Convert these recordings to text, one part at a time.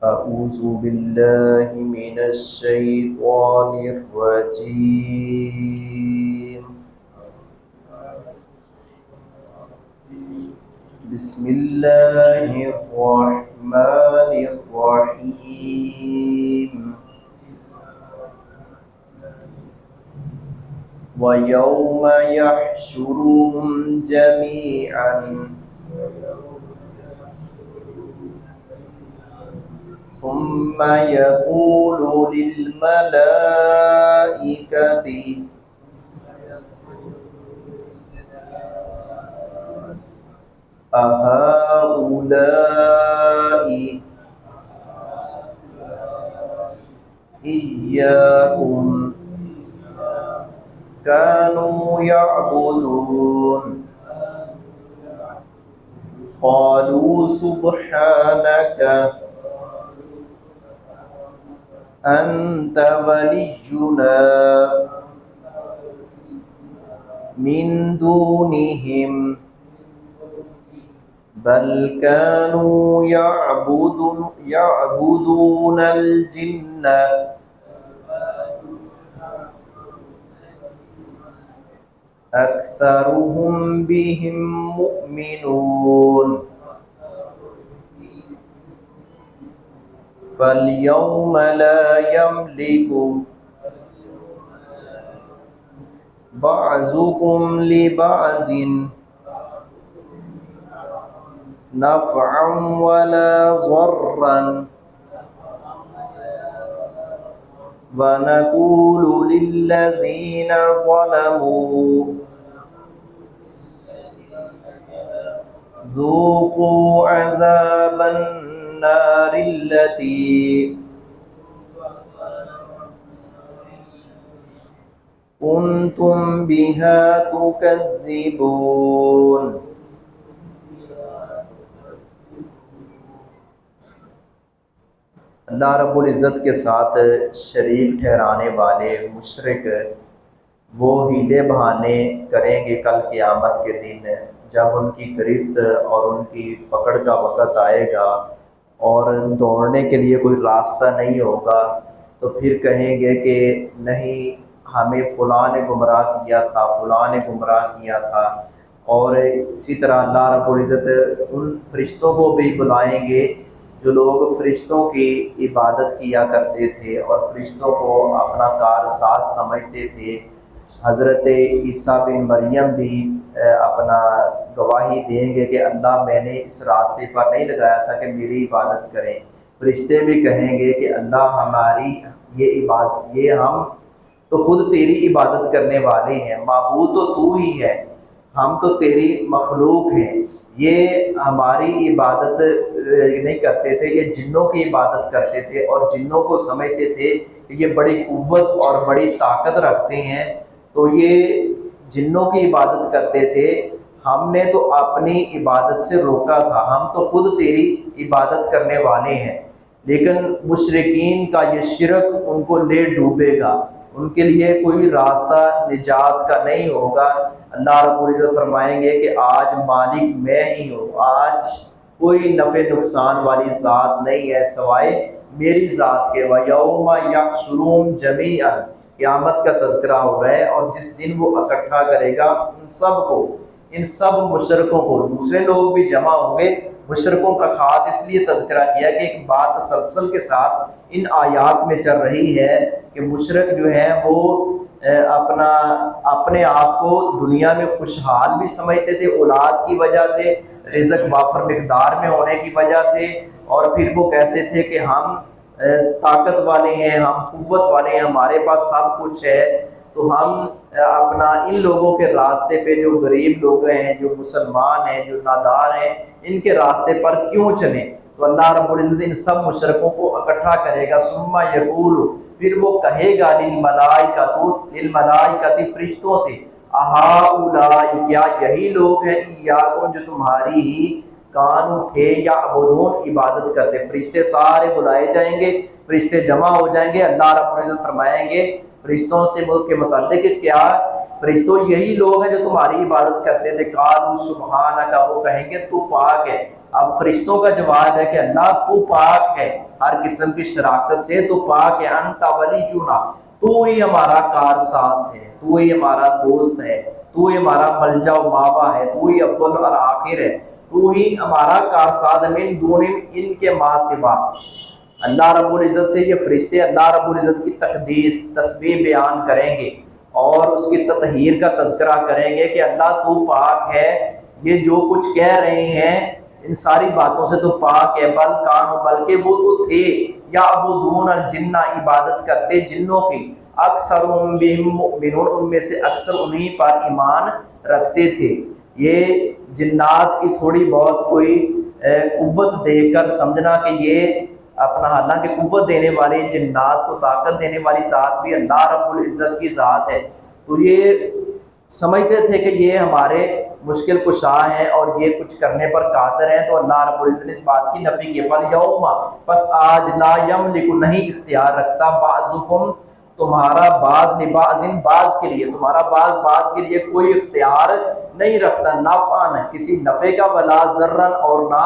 أعوذ بالله من الشيطان الرجيم. بسم الله الرحمن الرحيم. ويوم يحشرهم جميعا ثم يقول للملائكة أهؤلاء إياكم كانوا يعبدون قالوا سبحانك أنت ولينا من دونهم بل كانوا يعبدون الجن أكثرهم بهم مؤمنون فاليوم لا يملك بعضكم لبعض نفعا ولا ضرا ونقول للذين ظلموا ذوقوا عذاب النار التي كنتم بها تكذبون. اللہ رب العزت کے ساتھ شریک ٹھہرانے والے مشرک وہ ہیلے بہانے کریں گے کل قیامت کے دن، جب ان کی گرفت اور ان کی پکڑ کا وقت آئے گا اور دوڑنے کے لیے کوئی راستہ نہیں ہوگا، تو پھر کہیں گے کہ نہیں، ہمیں فلاں نے گمراہ کیا تھا، فلاں نے گمراہ کیا تھا. اور اسی طرح اللہ رب العزت ان فرشتوں کو بھی بلائیں گے جو لوگ فرشتوں کی عبادت کیا کرتے تھے اور فرشتوں کو اپنا کارساز سمجھتے تھے. حضرت عیسیٰ بن مریم بھی اپنا گواہی دیں گے کہ اللہ میں نے اس راستے پر نہیں لگایا تھا کہ میری عبادت کریں. فرشتے بھی کہیں گے کہ اللہ ہماری یہ عبادت، یہ ہم تو خود تیری عبادت کرنے والے ہیں، معبود تو تو ہی ہے، ہم تو تیری مخلوق ہیں، یہ ہماری عبادت نہیں کرتے تھے، یہ جنوں کی عبادت کرتے تھے اور جنوں کو سمجھتے تھے کہ یہ بڑی قوت اور بڑی طاقت رکھتے ہیں، تو یہ جنوں کی عبادت کرتے تھے. ہم نے تو اپنی عبادت سے روکا تھا، ہم تو خود تیری عبادت کرنے والے ہیں. لیکن مشرکین کا یہ شرک ان کو لے ڈوبے گا، ان کے لیے کوئی راستہ نجات کا نہیں ہوگا. اللہ رب العزت فرمائیں گے کہ آج مالک میں ہی ہوں، آج کوئی نفع نقصان والی ذات نہیں ہے سوائے میری ذات کے. وَيَوْمَ يَحْشُرُهُمْ جَمِيعًا، قیامت کا تذکرہ ہو رہا ہے، اور جس دن وہ اکٹھا کرے گا ان سب کو، ان سب مشرکوں کو. دوسرے لوگ بھی جمع ہوں گے، مشرکوں کا خاص اس لیے تذکرہ کیا کہ ایک بات تسلسل کے ساتھ ان آیات میں چل رہی ہے کہ مشرک جو ہیں وہ اپنے آپ کو دنیا میں خوشحال بھی سمجھتے تھے اولاد کی وجہ سے، رزق وافر مقدار میں ہونے کی وجہ سے، اور پھر وہ کہتے تھے کہ ہم طاقت والے ہیں، ہم قوت والے ہیں، ہمارے پاس سب کچھ ہے، تو ہم اپنا ان لوگوں کے راستے پہ، جو غریب لوگ ہیں، جو مسلمان ہیں، جو نادار ہیں، ان کے راستے پر کیوں چلیں. تو اللہ رب العزت ان سب مشرکوں کو اکٹھا کرے گا. ثم یقول، پھر وہ کہے گا للملائکۃ، فرشتوں سے، اہؤلاء، کیا یہی لوگ ہیں، ایاکم، جو تمہاری ہی کانو تھے، یا عبدون، عبادت کرتے. فرشتے سارے بلائے جائیں گے، فرشتے جمع ہو جائیں گے. اللہ رب العزت فرمائیں گے فرشتوں سے کے متعلق کہ کیا فرشتوں یہی لوگ ہیں جو تمہاری عبادت کرتے تھے؟ قالوا سبحانک، وہ کہیں گے تو پاک ہے۔ اب فرشتوں کا جواب ہے کہ اللہ تو پاک ہے ہر قسم کی شراکت سے، تو پاک ہے، انت ولینا، تو ہی ہمارا کارساز ہے، تو ہی ہمارا دوست ہے، تو ہی ہمارا ملجا و ماوا ہے، تو ہی اول اور آخر ہے، تو ہی ہمارا کارساز ہے، من دون، ان کے ماں سوا۔ اللہ رب العزت سے یہ فرشتے اللہ رب العزت کی تقدیس تسبیح بیان کریں گے اور اس کی تطہیر کا تذکرہ کریں گے کہ اللہ تو پاک ہے، یہ جو کچھ کہہ رہے ہیں ان ساری باتوں سے تو پاک ہے۔ بل کانو، بلکہ وہ تو تھے، یا عبدون الجنہ، عبادت کرتے جنوں کی، اکثرهم بهم مؤمنون، ان میں سے اکثر انہی پر ایمان رکھتے تھے۔ یہ جنات کی تھوڑی بہت کوئی قوت دے کر سمجھنا کہ یہ اپنا، حالانکہ قوت دینے والی جنات کو طاقت دینے والی ذات بھی اللہ رب العزت کی ذات ہے، تو یہ سمجھتے تھے کہ یہ ہمارے مشکل کشا ہیں اور یہ کچھ کرنے پر قادر ہیں، تو اللہ رب العزت نے اس بات کی نفی کی، فَالْيَوْمَ، پس آج، لا یملک، نہیں اختیار رکھتا، بعضکم، تمہارا بعض، لبعض، بعض کے لیے، تمہارا بعض کے لیے کوئی اختیار نہیں رکھتا، نفعاً، کسی نفع کا، ولا ضرراً، اور نہ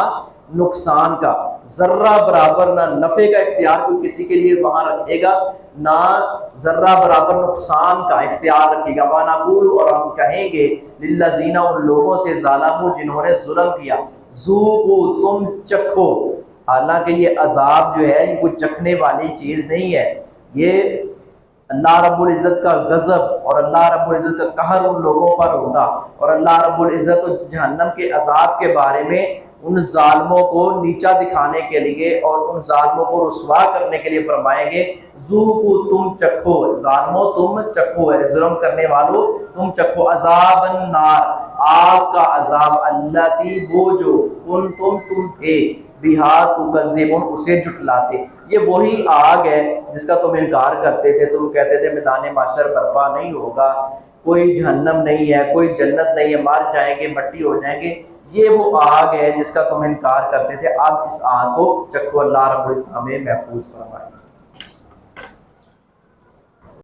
نقصان کا، ذرہ برابر نہ نفع کا اختیار کوئی کسی کے لیے وہاں رکھے گا، نہ ذرہ برابر نقصان کا اختیار رکھے گا۔ وَنَقُولُ، اور ہم کہیں گے، لِلَّذِينَ، ان لوگوں سے، ظَلَمُوا، جنہوں نے ظلم کیا، ذُوقُوا، تم چکھو، حالانکہ یہ عذاب جو ہے یہ کوئی چکھنے والی چیز نہیں ہے، یہ اللہ رب العزت کا غضب اور اللہ رب العزت کا قہر ان لوگوں پر ہوگا، اور اللہ رب العزت اس جہنم کے عذاب کے بارے میں ان ظالموں کو نیچا دکھانے کے لیے اور ان ظالموں کو رسوا کرنے کے لیے فرمائیں گے، ذوقوا، تم چکھو، ظالموں تم چکھو، ہے ظلم کرنے والوں تم چکھو، عذاب النار، آگ کا عذاب، اللاتی، وہ جو، تم تھے، بہا تکذبون، اسے جھٹلاتے، یہ وہی آگ ہے جس کا تم انکار کرتے تھے، تم کہتے تھے میدان محشر برپا نہیں ہوگا، کوئی جہنم نہیں ہے، کوئی جنت نہیں ہے، مر جائیں گے مٹی ہو جائیں گے، یہ وہ آگ ہے جس کا تم انکار کرتے تھے، اب اس آگ کو چکھو۔ اللہ رب العزت ہمیں محفوظ فرمائے۔